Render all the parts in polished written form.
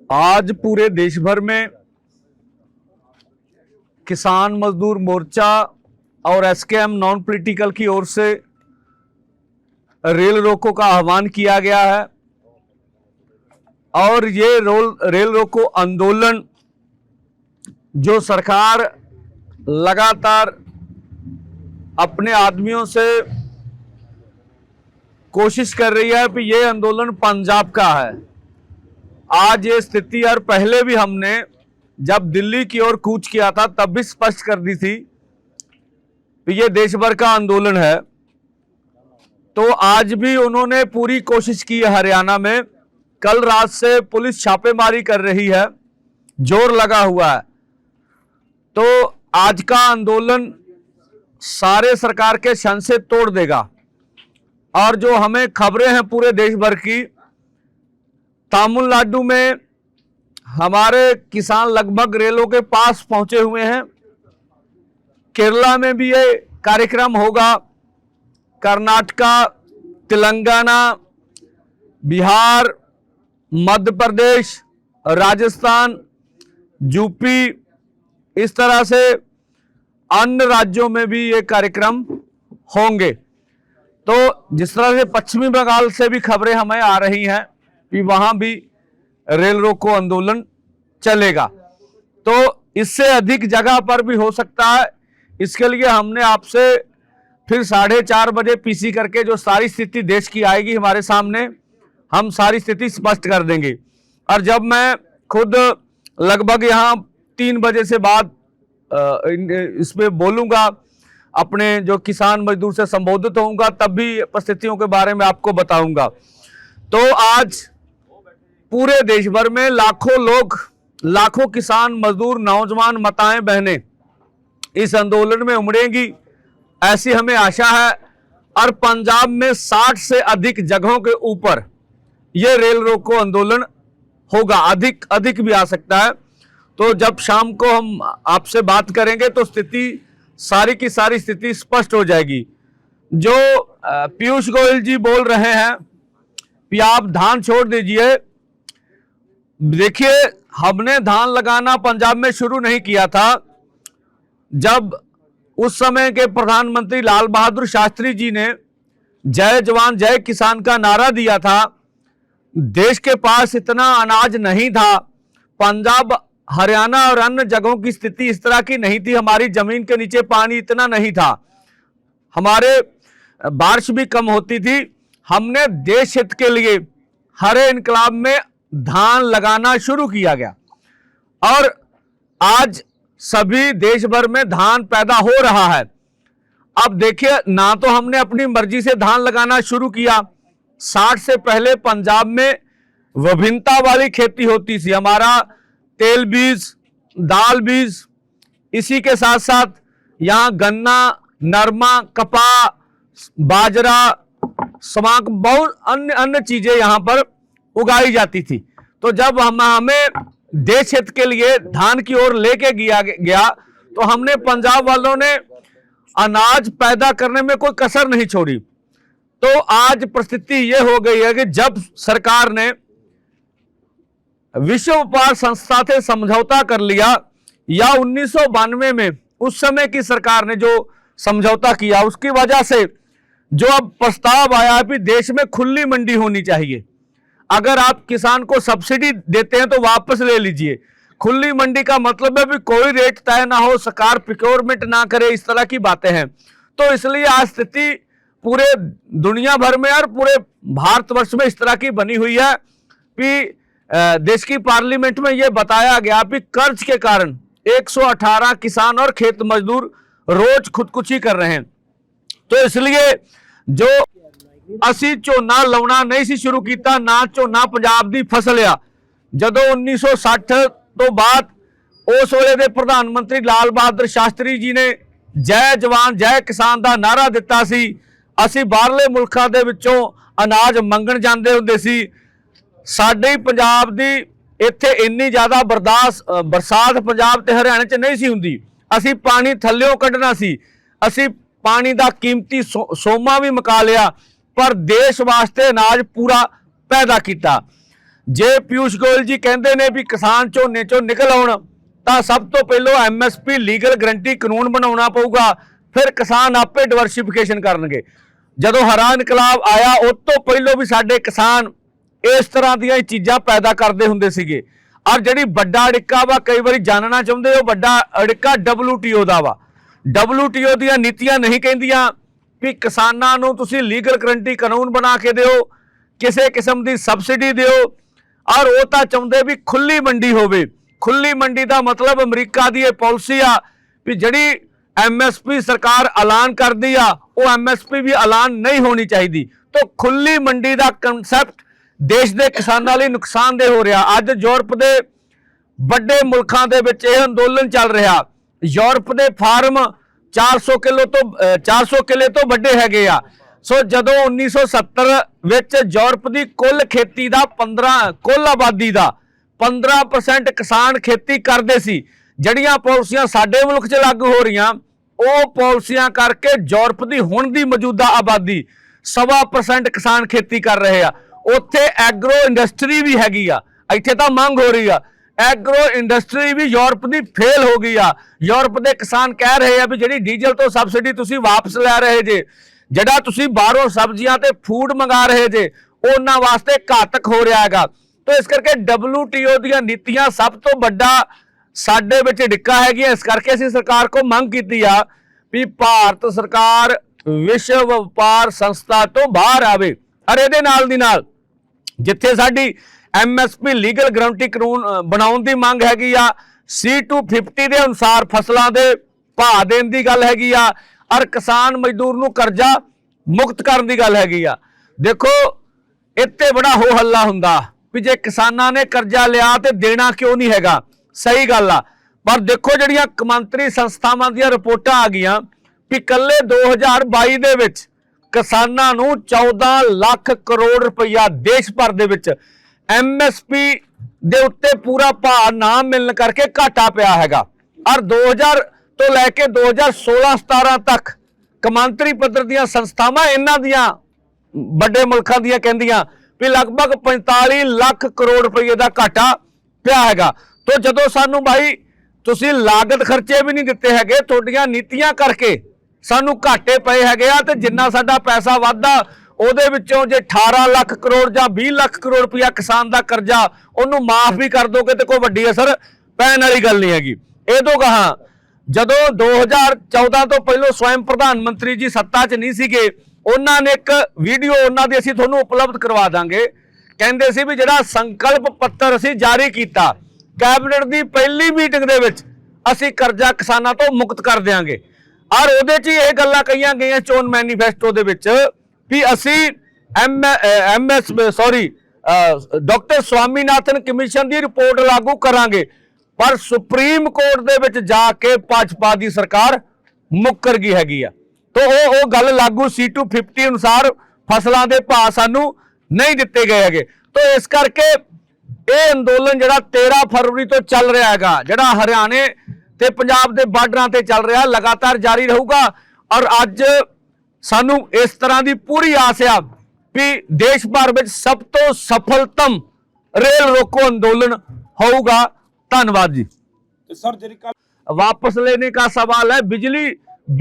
आज पूरे देश भर में किसान मजदूर मोर्चा और एसकेएम नॉन पॉलिटिकल की ओर से रेल रोको का आह्वान किया गया है और ये रेल रोको आंदोलन जो सरकार लगातार अपने आदमियों से कोशिश कर रही है कि ये आंदोलन पंजाब का है। आज ये स्थिति और पहले भी हमने जब दिल्ली की ओर कूच किया था तब भी स्पष्ट कर दी थी कि ये देश भर का आंदोलन है। तो आज भी उन्होंने पूरी कोशिश की है। हरियाणा में कल रात से पुलिस छापेमारी कर रही है, जोर लगा हुआ है। तो आज का आंदोलन सारे सरकार के शन से तोड़ देगा। और जो हमें खबरें हैं पूरे देश भर की, तमिलनाडु में हमारे किसान लगभग रेलों के पास पहुंचे हुए हैं। केरला में भी ये कार्यक्रम होगा। कर्नाटका, तेलंगाना, बिहार, मध्य प्रदेश, राजस्थान, यूपी, इस तरह से अन्य राज्यों में भी ये कार्यक्रम होंगे। तो जिस तरह से पश्चिमी बंगाल से भी खबरें हमें आ रही हैं कि वहां भी रेल रोको आंदोलन चलेगा। तो इससे अधिक जगह पर भी हो सकता है। इसके लिए हमने आपसे फिर 4:30 बजे पीसी करके जो सारी स्थिति देश की आएगी हमारे सामने, हम सारी स्थिति स्पष्ट कर देंगे। और जब मैं खुद लगभग यहाँ 3 बजे से बाद इस पे बोलूँगा, अपने जो किसान मजदूर से संबोधित होऊंगा, तब भी परिस्थितियों के बारे में आपको बताऊंगा। तो आज पूरे देश भर में लाखों लोग, लाखों किसान मजदूर, नौजवान, माताएं, बहनें इस आंदोलन में उमड़ेंगी, ऐसी हमें आशा है। और पंजाब में 60 से अधिक जगहों के ऊपर यह रेल रोको आंदोलन होगा, अधिक भी आ सकता है। तो जब शाम को हम आपसे बात करेंगे तो स्थिति सारी की सारी स्थिति स्पष्ट हो जाएगी। जो पीयूष गोयल जी बोल रहे हैं कि आप धान छोड़ दीजिए, देखिए हमने धान लगाना पंजाब में शुरू नहीं किया था। जब उस समय के प्रधानमंत्री लाल बहादुर शास्त्री जी ने जय जवान जय किसान का नारा दिया था, देश के पास इतना अनाज नहीं था। पंजाब, हरियाणा और अन्य जगहों की स्थिति इस तरह की नहीं थी। हमारी जमीन के नीचे पानी इतना नहीं था, हमारे बारिश भी कम होती थी। हमने देश हित के लिए हरे इनकलाब में धान लगाना शुरू किया गया और आज सभी देश भर में धान पैदा हो रहा है। अब देखिए, ना तो हमने अपनी मर्जी से धान लगाना शुरू किया। 60 से पहले पंजाब में विभिन्नता वाली खेती होती थी। हमारा तेल बीज, दाल बीज, इसी के साथ साथ यहाँ गन्ना, नरमा, कपास, बाजरा, समाक, बहुत अन्य चीजें यहाँ पर उगाई जाती थी। तो जब हमें देश हित के लिए धान की ओर लेके गया तो हमने पंजाब वालों ने अनाज पैदा करने में कोई कसर नहीं छोड़ी। तो आज परिस्थिति ये हो गई है कि जब सरकार ने विश्व व्यापार संस्था से समझौता कर लिया, या 1992 में उस समय की सरकार ने जो समझौता किया, उसकी वजह से जो अब प्रस्ताव आया कि देश में खुली मंडी होनी चाहिए। अगर आप किसान को सब्सिडी देते हैं तो वापस ले लीजिए। खुली मंडी का मतलब है भी कोई रेट तय ना हो, सरकार प्रोक्योरमेंट ना करे, इस तरह की बातें हैं। तो इसलिए आज स्थिति पूरे दुनिया भर में और पूरे भारतवर्ष में इस तरह की बनी हुई है कि देश की पार्लियामेंट में यह बताया गया कि कर्ज के कारण 118 किसान और खेत मजदूर रोज खुदकुशी कर रहे हैं। तो इसलिए जो असी झोना लाउना नहीं सी शुरू किया, ना झोना पंजाब दी फसल आ। जदों 1960 तो बाद उस वेले दे प्रधानमंत्री लाल बहादुर शास्त्री जी ने जय जवान जय किसान का नारा दिता सी। असी बाहरले मुल्कां दे विचों अनाज मंगण जांदे हुंदे सी। साडे पंजाब दी इत्थे इन्नी ज़्यादा बरसात पंजाब ते हरियाणे च नहीं सी हुंदी। असी पानी थल्लियों कढ़ना सी, असी पानी का कीमती सोमा भी मुका लिया, पर देश वास्ते अनाज पूरा पैदा किया। जे पीयूष गोयल जी कहते ने भी किसान झोने चों निकल आउण तां सब तो पहलों MSP लीगल गारंटी कानून बनाउणा पऊगा, फिर किसान आपे डाइवर्सिफिकेशन करनगे। जदों हरा इनकलाब आया उस तो पहलों भी साडे किसान इस तरह दी चीज़ां पैदा करते हुंदे सीगे। और जिहड़ी वड्डा अड़िक्का वा कई बारी जानना चाहुंदे हो, वड्डा अड़िक्का WTO दा वा। WTO ਦੀਆਂ ਨੀਤੀਆਂ नहीं कहंदियां भी किसानां नूं तुसीं लीगल गारंटी कानून बना के दिओ, किसी किस्म की सबसिडी दिओ, और वो तां चाहुंदे भी खुली मंडी होवे। खुली मंडी का मतलब अमरीका की यह पॉलिसी आ भी जिहड़ी MSP सरकार ऐलान करदी आ वो MSP भी ऐलान नहीं होनी चाहिए। तो खुली मंडी का कंसैप्ट देश के किसानों लिए नुकसानदेह हो रहा। अज यूरोप के बड़े मुल्कों के विच यह अंदोलन चल रहा। यूरोप के फार्म 400 किलो तो 400 किले तो वड्डे हैगे आ। सो जदों 1970 विच यूरोप की कुल खेती का 15 कुल आबादी का 15% किसान खेती करते सी। जड़ियां पॉलिसियां साडे मुल्क च लागू हो रही वो पॉलिसियां करके यूरोप की हुण दी मौजूदा आबादी 1.25% किसान खेती कर रहे हैं। उत्थे एग्रो इंडस्ट्री भी हैगी आ, इत्थे तां मंग हो रही आ, एग्रो इंडस्ट्री भी यूरोप की फेल हो गई आ। यूरोप के किसान कह रहे हैं भी जिहड़ी डीजल तो सबसिडी तुसीं वापस लै रहे जे, जिहड़ा तुसीं बाहरों सब्जियां ते फूड मंगा रहे जे, उन्हां वास्ते घातक हो रहा हैगा। तो इस करके WTO ਦੀਆਂ नीतियां सब तो वड्डा साडे विच डिक्का हैगी। इस करके असीं सरकार को मंग कीती आ भी भारत सरकार विश्व व्यापार संस्था तो बाहर आवे। और इहदे नाल दी नाल जिथे साडी MSP लीगल गारंटी कानून बनाउण दी मंग हैगी आ, C250 के अनुसार फसलों के भाव देण दी गल हैगी आ, और किसान मजदूर नूं करजा मुक्त करन दी गल हैगी आ। देखो इत्ते बड़ा हो हल्ला हुंदा भी जे किसानां ने करजा लिया तो देना क्यों नहीं हैगा, सही गल आ। पर देखो जिहड़ियां कौमांतरी संस्थावां दीयां रिपोर्टां आ गईयां भी कल्ले 2022 दे विच किसानां नूं 14 लाख करोड़ रुपया देश भर दे विच MSP दे उत्ते पूरा भाव ना मिलने करके घाटा पिया हैगा। और 2000 तो लैके 2016-17 तक कौमांतरी पद्धर दीयां संस्थावां इन्हां दीयां बड़े मुल्कां दीयां कहंदियां भी लगभग 45 लाख करोड़ रुपये का घाटा पिया हैगा। तो जदों सानू भाई तुसीं लागत खर्चे भी नहीं दिते हैगे, तुहाडीआं नीतियां करके सानू घाटे पए हैगे आ, ते जिन्ना साडा पैसा वाधा ਉਹਦੇ ਵਿੱਚੋਂ जे 18 ਲੱਖ ਕਰੋੜ ਜਾਂ 20 ਲੱਖ ਕਰੋੜ ਰੁਪਇਆ ਕਿਸਾਨ ਦਾ ਕਰਜ਼ਾ ਉਹਨੂੰ ਮਾਫ ਵੀ ਕਰ ਦੋਗੇ ਤੇ ਕੋਈ ਵੱਡੀ ਅਸਰ ਪੈਣ ਵਾਲੀ ਗੱਲ ਨਹੀਂ ਹੈਗੀ। ਇਹ ਤੋਂ ਕਹਾਂ ਜਦੋਂ 2014 ਤੋਂ ਪਹਿਲਾਂ ਸਵੈਮ ਪ੍ਰਧਾਨ ਮੰਤਰੀ ਜੀ ਸੱਤਾ 'ਚ ਨਹੀਂ ਸੀਗੇ, ਉਹਨਾਂ ਨੇ ਇੱਕ ਵੀਡੀਓ ਉਹਨਾਂ ਦੀ ਅਸੀਂ ਤੁਹਾਨੂੰ ਉਪਲਬਧ ਕਰਵਾ ਦਾਂਗੇ। ਕਹਿੰਦੇ ਸੀ ਵੀ ਜਿਹੜਾ ਸੰਕਲਪ ਪੱਤਰ ਅਸੀਂ ਜਾਰੀ ਕੀਤਾ ਕੈਬਨਿਟ ਦੀ ਪਹਿਲੀ ਮੀਟਿੰਗ ਦੇ ਵਿੱਚ ਅਸੀਂ ਕਰਜ਼ਾ ਕਿਸਾਨਾਂ ਤੋਂ ਮੁਕਤ ਕਰ ਦਿਆਂਗੇ। ਔਰ ਉਹਦੇ 'ਚ ਇਹ ਗੱਲਾਂ ਕਹੀਆਂ ਗਈਆਂ ਚੋਣ ਮੈਨੀਫੈਸਟੋ ਦੇ ਵਿੱਚ भी असी डॉक्टर स्वामीनाथन कमीशन की रिपोर्ट लागू करांगे। पर सुप्रीम कोर्ट दे विच जाके भाजपा की सरकार मुकर गई हैगी आ। तो वो गल लागू C250 अनुसार फसलों के भाव सानू नहीं दिते गए हैगे। तो इस करके ये अंदोलन जिहड़ा 13 फरवरी तो चल रहा हैगा, जिहड़ा हरियाणे ते पंजाब के बार्डरां ते चल रहा लगातार जारी रहूगा। और अज सानू इस तरह की पूरी आस आ भी देश भर में सब तो सफलतम रेल रोको अंदोलन होगा। धन्यवाद जी। सर वापस लेने का सवाल है। बिजली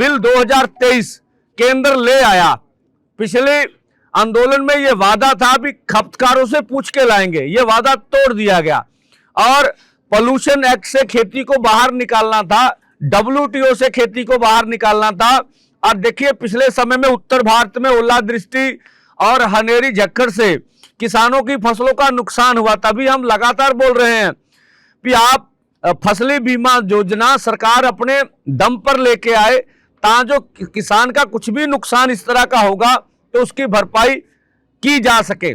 बिल 2023 केंद्र ले आया। पिछले आंदोलन में यह वादा था भी खपतकारों से पूछ के लाएंगे, यह वादा तोड़ दिया गया। और पोल्यूशन एक्ट से खेती को बाहर निकालना था, WTO से खेती को बाहर निकालना था। और देखिए पिछले समय में उत्तर भारत में ओलावृष्टि और हनेरी झक्कड़ से किसानों की फसलों का नुकसान हुआ। तभी हम लगातार बोल रहे हैं कि आप फसली बीमा योजना सरकार अपने दम पर लेके आए, ताकि जो किसान का कुछ भी नुकसान इस तरह का होगा तो उसकी भरपाई की जा सके।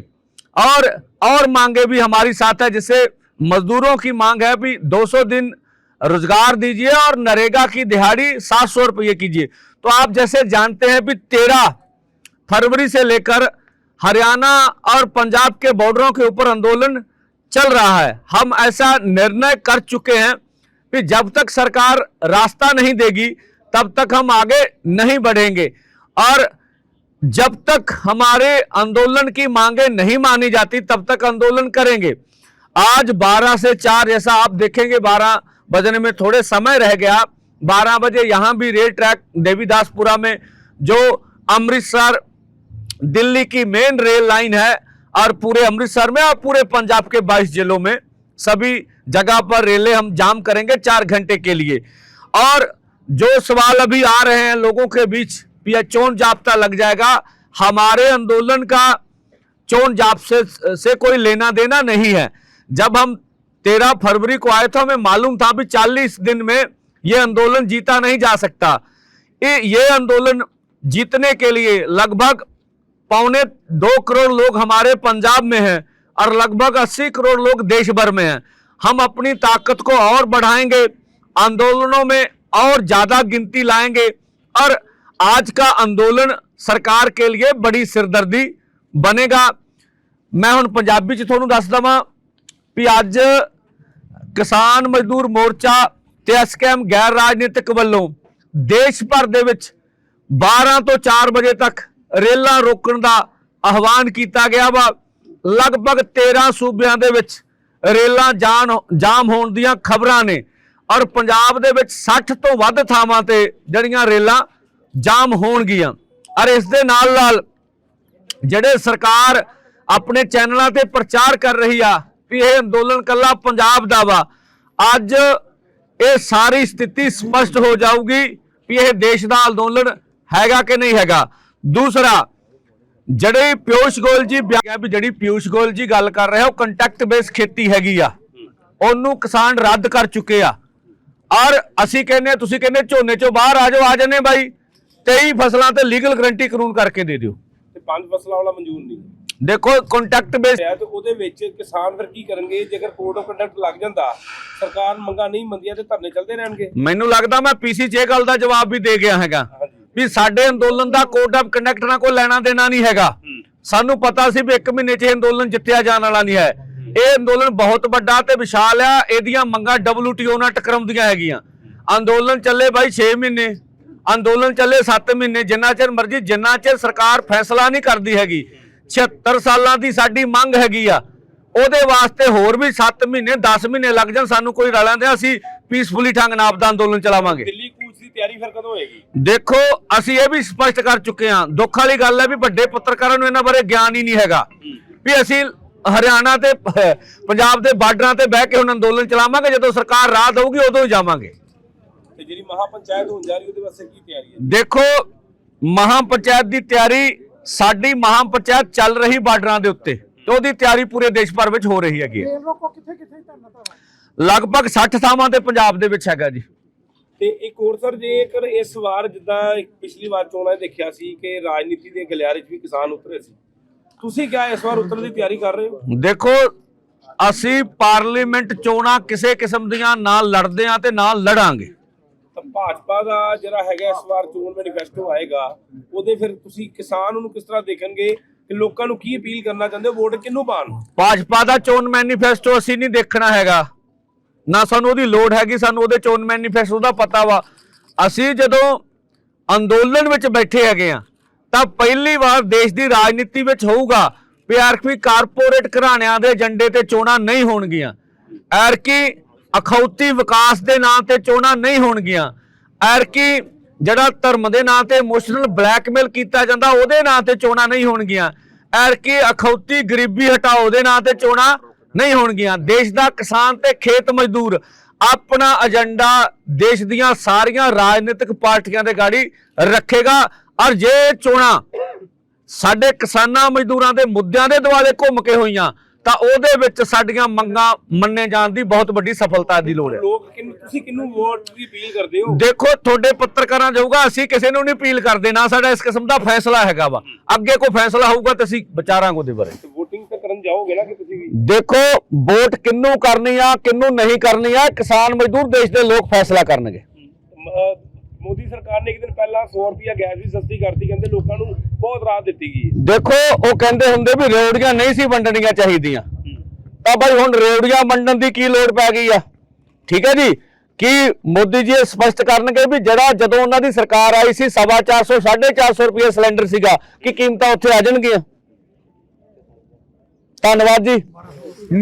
और मांगे भी हमारी साथ है, जैसे मजदूरों की मांग है भी 200 दिन रोजगार दीजिए और नरेगा की दिहाड़ी 700 रुपये कीजिए। तो आप जैसे जानते हैं भी 13 फरवरी से लेकर हरियाणा और पंजाब के बॉर्डरों के ऊपर आंदोलन चल रहा है। हम ऐसा निर्णय कर चुके हैं कि जब तक सरकार रास्ता नहीं देगी तब तक हम आगे नहीं बढ़ेंगे। और जब तक हमारे आंदोलन की मांगे नहीं मानी जाती तब तक आंदोलन करेंगे। आज 12 से 4 जैसा आप देखेंगे, 12 बजने में थोड़े समय रह गया। 12 बजे यहां भी रेल ट्रैक देवीदासपुरा में, जो अमृतसर दिल्ली की मेन रेल लाइन है, और पूरे अमृतसर में और पूरे पंजाब के 22 जिलों में सभी जगह पर रेलें हम जाम करेंगे 4 घंटे के लिए। और जो सवाल अभी आ रहे हैं लोगों के बीच, चोन जाब्ता लग जाएगा, हमारे आंदोलन का चोन जाब्ते से कोई लेना देना नहीं है। जब हम 13 फरवरी को आए थे, हमें मालूम था भी 40 दिन में यह आंदोलन जीता नहीं जा सकता। ये आंदोलन जीतने के लिए लगभग 1.25 करोड़ लोग हमारे पंजाब में हैं और लगभग 80 करोड़ लोग देश भर में हैं। हम अपनी ताकत को और बढ़ाएंगे, आंदोलनों में और ज्यादा गिनती लाएंगे, और आज का आंदोलन सरकार के लिए बड़ी सिरदर्दी बनेगा। मैं हुण पंजाबी च तुहानूं दस दवां भी अज किसान मजदूर मोर्चा ते एसकेएम गैर राजनीतिक वल्लों देश भर दे विच 12 तो 4 बजे तक रेलां रोकण दा आह्वान किया गया वा। लगभग 13 सूबियां दे विच रेलां जाम होण दीयां खबरां ने, और पंजाब दे विच 60 तो वध थावां ते जड़ियां रेलां जाम होणगियां। और इस दे नाल नाल ਜਿਹੜੇ सरकार अपने चैनलों ते प्रचार कर रही आ भी यह अंदोलन कला पंजाब दा वा, अज ये सारी स्थिति स्पष्ट हो जाऊगी भी यह देश का अंदोलन हैगा कि नहीं हैगा। दूसरा, जड़ी पीयूष गोयल जी भी जड़ी पीयूष गोयल जी गल कर रहे हो कंटैक्ट बेस खेती हैगी आ, ओनू किसान रद्द कर चुके आ, और असी कहने तुसी कहने झोने चो बाहर आ जाओ, आ जाने भाई 23 फसलों ते लीगल गारंटी कानून करके दे दिओ। 5 फसलों वाला मंजूर नहीं। देखो ਕੰਟੈਕਟ ਬੇਸ ਤੇ ਉਹਦੇ ਵਿੱਚ ਕਿਸਾਨ ਫਿਰ ਕੀ ਕਰਨਗੇ ਜੇਕਰ ਕੋਡ ਆਫ ਕੰਡਕਟ ਲੱਗ ਜਾਂਦਾ, ਸਰਕਾਰ ਮੰਗਾ ਨਹੀਂ ਮੰਨਦੀਆਂ ਤੇ ਧਰਨੇ ਚੱਲਦੇ ਰਹਿਣਗੇ। ਮੈਨੂੰ ਲੱਗਦਾ ਮੈਂ ਪੀਸੀ 'ਚ ਇਹ ਗੱਲ ਦਾ ਜਵਾਬ ਵੀ ਦੇ ਗਿਆ ਹੈਗਾ ਵੀ ਸਾਡੇ ਅੰਦੋਲਨ ਦਾ ਕੋਡ ਆਫ ਕੰਡਕਟ ਨਾਲ ਕੋਈ ਲੈਣਾ ਦੇਣਾ ਨਹੀਂ ਹੈਗਾ। ਸਾਨੂੰ ਪਤਾ ਸੀ ਵੀ 1 ਮਹੀਨੇ 'ਚ ਇਹ ਅੰਦੋਲਨ ਜਿੱਤਿਆ ਜਾਣ ਵਾਲਾ ਨਹੀਂ ਹੈ। ਇਹ ਅੰਦੋਲਨ ਬਹੁਤ ਵੱਡਾ ਤੇ ਵਿਸ਼ਾਲ ਆ, ਇਹਦੀਆਂ ਮੰਗਾਂ WTO ਨਾਲ ਟਕਰਾਉਂਦੀਆਂ ਹੈਗੀਆਂ। ਅੰਦੋਲਨ ਚੱਲੇ ਬਾਈ 6 ਮਹੀਨੇ, ਅੰਦੋਲਨ ਚੱਲੇ 7 ਮਹੀਨੇ, ਜਿੰਨਾ ਚਿਰ ਮਰਜ਼ੀ, ਜਿੰਨਾ ਚਿਰ ਸਰਕਾਰ ਫੈਸਲਾ ਨਹੀਂ ਕਰਦੀ ਹੈਗੀ। 76 ਸਾਲਾਂ ਦੀ ਸਾਡੀ ਮੰਗ ਹੈਗੀ ਆ, ਉਹਦੇ ਵਾਸਤੇ ਹੋਰ ਵੀ 7 ਮਹੀਨੇ 10 ਮਹੀਨੇ ਲੱਗ ਜਾਣ, ਸਾਨੂੰ ਕੋਈ ਰਲਾਂ ਦੇ, ਅਸੀਂ ਪੀਸਫੁਲੀ ਢੰਗ ਨਾਲ ਆਪਦਾ ਅੰਦੋਲਨ ਚਲਾਵਾਂਗੇ। ਦਿੱਲੀ ਕੂਚ ਦੀ ਤਿਆਰੀ ਫਿਰ ਕਦੋਂ ਹੋਏਗੀ? ਦੇਖੋ ਅਸੀਂ ਇਹ ਵੀ ਸਪਸ਼ਟ ਕਰ ਚੁੱਕੇ ਹਾਂ। ਦੁੱਖ ਵਾਲੀ ਗੱਲ ਹੈ ਵੀ ਵੱਡੇ ਪੱਤਰਕਾਰਾਂ ਨੂੰ ਇਹਨਾਂ ਬਾਰੇ ਗਿਆਨ ਹੀ ਨਹੀਂ ਹੈਗਾ ਵੀ ਅਸੀਂ ਹਰਿਆਣਾ ਤੇ ਪੰਜਾਬ ਦੇ ਬਾਰਡਰਾਂ ਤੇ ਬਹਿ ਕੇ ਹੁਣ ਅੰਦੋਲਨ ਚਲਾਵਾਂਗੇ, ਜਦੋਂ ਸਰਕਾਰ ਰਾਹ ਦਊਗੀ ਉਦੋਂ ਹੀ ਜਾਵਾਂਗੇ। ਤੇ ਜਿਹੜੀ ਮਹਾਪੰਚਾਇਤ ਹੋਣ ਜਾ ਰਹੀ ਉਹਦੇ ਵਾਸਤੇ ਕੀ ਤਿਆਰੀ ਹੈ? ਦੇਖੋ ਮਹਾਪੰਚਾਇਤ ਦੀ ਤਿਆਰੀ, ਸਾਡੀ ਮਹਾਪੰਚਾਇਤ ਚੱਲ ਰਹੀ ਬਾਰਡਰਾਂ ਦੇ ਉੱਤੇ, ਤੇ ਉਹਦੀ ਤਿਆਰੀ ਪੂਰੇ ਦੇਸ਼ ਭਰ ਵਿੱਚ ਹੋ ਰਹੀ ਹੈਗੀ। ਲਗਭਗ 60 ਥਾਵਾਂ ਤੇ ਪੰਜਾਬ ਦੇ ਵਿੱਚ ਹੈਗਾ ਜੀ। ਤੇ ਇੱਕ ਹੋਰ ਸਰ, ਜੇਕਰ ਇਸ ਵਾਰ ਜਿੱਦਾਂ ਪਿਛਲੀ ਵਾਰ ਚੋਣਾਂ ਦੇਖਿਆ ਸੀ ਕਿ ਰਾਜਨੀਤੀ ਦੇ ਗਲਿਆਰੇ 'ਚ ਵੀ ਕਿਸਾਨ ਉਤਰੇ ਸੀ, ਤੁਸੀਂ ਕਿਆ ਇਸ ਵਾਰ ਉਤਰਨ ਦੀ ਤਿਆਰੀ ਕਰ ਰਹੇ ਹੋ? ਦੇਖੋ ਅਸੀਂ ਪਾਰਲੀਮੈਂਟ ਚੋਣਾਂ ਕਿਸੇ ਕਿਸਮ ਦੀਆਂ ਨਾ ਲੜਦੇ ਆ ਤੇ ਨਾ ਲੜਾਂਗੇ। ਤਾਂ ਭਾਜਪਾ ਦਾ ਜਿਹੜਾ ਹੈਗਾ ਇਸ ਵਾਰ ਚੋਣ ਮੈਨੀਫੈਸਟੋ ਆਏਗਾ, ਉਹਦੇ ਫਿਰ ਤੁਸੀਂ ਕਿਸਾਨ ਨੂੰ ਕਿਸ ਤਰ੍ਹਾਂ ਦੇਖਣਗੇ ਕਿ ਲੋਕਾਂ ਨੂੰ ਕੀ ਅਪੀਲ ਕਰਨਾ ਚਾਹੁੰਦੇ ਹੋ, ਵੋਟ ਕਿਹਨੂੰ ਪਾਣ? ਭਾਜਪਾ ਦਾ ਚੋਣ ਮੈਨੀਫੈਸਟੋ ਅਸੀਂ ਨਹੀਂ ਦੇਖਣਾ ਹੈਗਾ, ਨਾ ਸਾਨੂੰ ਉਹਦੀ ਲੋੜ ਹੈਗੀ। ਸਾਨੂੰ ਉਹਦੇ ਚੋਣ ਮੈਨੀਫੈਸਟੋ ਦਾ ਪਤਾ ਵਾ। ਅਸੀਂ ਜਦੋਂ ਅੰਦੋਲਨ ਵਿੱਚ ਬੈਠੇ ਹੈਗੇ ਆ ਤਾਂ ਪਹਿਲੀ ਵਾਰ ਦੇਸ਼ ਦੀ ਰਾਜਨੀਤੀ ਵਿੱਚ ਹੋਊਗਾ ਵੀ ਐਰਕੀ ਕਾਰਪੋਰੇਟ ਘਰਾਣਿਆਂ ਦੇ ਏਜੰਡੇ ਤੇ ਚੋਣਾਂ ਨਹੀਂ ਹੋਣਗੀਆਂ, ਐਰਕੀ ਅਖੌਤੀ ਵਿਕਾਸ ਦੇ ਨਾਂ ਤੇ ਚੋਣਾਂ ਨਹੀਂ ਹੋਣਗੀਆਂ, ਐਰਕੀ ਜਿਹੜਾ ਧਰਮ ਦੇ ਨਾਂ ਤੇ ਇਮੋਸ਼ਨਲ ਬਲੈਕਮੇਲ ਕੀਤਾ ਜਾਂਦਾ ਉਹਦੇ ਨਾਂ ਤੇ ਚੋਣਾਂ ਨਹੀਂ ਹੋਣਗੀਆਂ, ਐਰਕੀ ਅਖੌਤੀ ਗਰੀਬੀ ਹਟਾਓ ਦੇ ਨਾਂ ਤੇ ਚੋਣਾਂ नहीं होणगियां। देश का किसान ते खेत मजदूर अपना एजेंडा देश दियां सारियां राजनीतिक पार्टियां दे गाड़ी रखेगा, और जे चोणां साडे किसानां मजदूरां दे मुद्दिआं दे दुआले घुम के होईयां ਤਾਂ ਉਹਦੇ ਵਿੱਚ ਸਾਡੀਆਂ ਮੰਗਾਂ ਮੰਨੇ ਜਾਣ ਦੀ ਬਹੁਤ ਵੱਡੀ ਸਫਲਤਾ ਦੀ ਲੋੜ ਹੈ। ਲੋਕ ਤੁਸੀਂ ਕਿਹਨੂੰ ਵੋਟ ਦੀ ਅਪੀਲ ਕਰਦੇ ਹੋ? ਦੇਖੋ ਤੁਹਾਡੇ ਪੱਤਰਕਾਰਾਂ ਜਾਊਗਾ, ਅਸੀਂ ਕਿਸੇ ਨੂੰ ਨਹੀਂ ਅਪੀਲ ਕਰਦੇ, ਨਾ ਸਾਡਾ ਇਸ ਕਿਸਮ ਦਾ ਫੈਸਲਾ ਹੈਗਾ ਵਾ। ਅੱਗੇ ਕੋਈ ਫੈਸਲਾ ਹੋਊਗਾ ਤਾਂ ਅਸੀਂ ਵਿਚਾਰਾਂਗੇ ਉਹਦੇ ਬਾਰੇ। ਵੋਟਿੰਗ ਤਾਂ ਕਰਨ ਜਾਓਗੇ ਨਾ ਕਿ ਤੁਸੀਂ ਵੀ? ਦੇਖੋ ਵੋਟ ਕਿੰਨੂੰ ਕਰਨੀ ਆ ਕਿੰਨੂੰ ਨਹੀਂ ਕਰਨੀ ਆ, ਕਿਸਾਨ ਮਜ਼ਦੂਰ ਦੇਸ਼ ਦੇ ਲੋਕ ਫੈਸਲਾ ਕਰਨਗੇ। मोदी सरकार ने एक दिन पहला 100 रुपया गैस भी सस्ती करती, कहते लोगों को बहुत राहत दी गई। देखो वो कहते होंगे भी रेवड़ियां नहीं सी वंडनियां चाहिए, तो भाई हुण रेवड़ियां वंडन की लोड़ पै गई आ। ठीक है जी, ਕਿ ਮੋਦੀ ਜੀ ਇਹ ਸਪਸ਼ਟ ਕਰਨਗੇ ਵੀ ਜਿਹੜਾ ਜਦੋਂ ਉਹਨਾਂ ਦੀ ਸਰਕਾਰ ਆਈ ਸੀ 450 450 ਰੁਪਏ ਸਿਲੰਡਰ ਸੀਗਾ, ਕਿ ਕੀਮਤਾਂ ਉੱਥੇ ਆ ਜਾਣਗੀਆਂ? ਧੰਨਵਾਦ ਜੀ।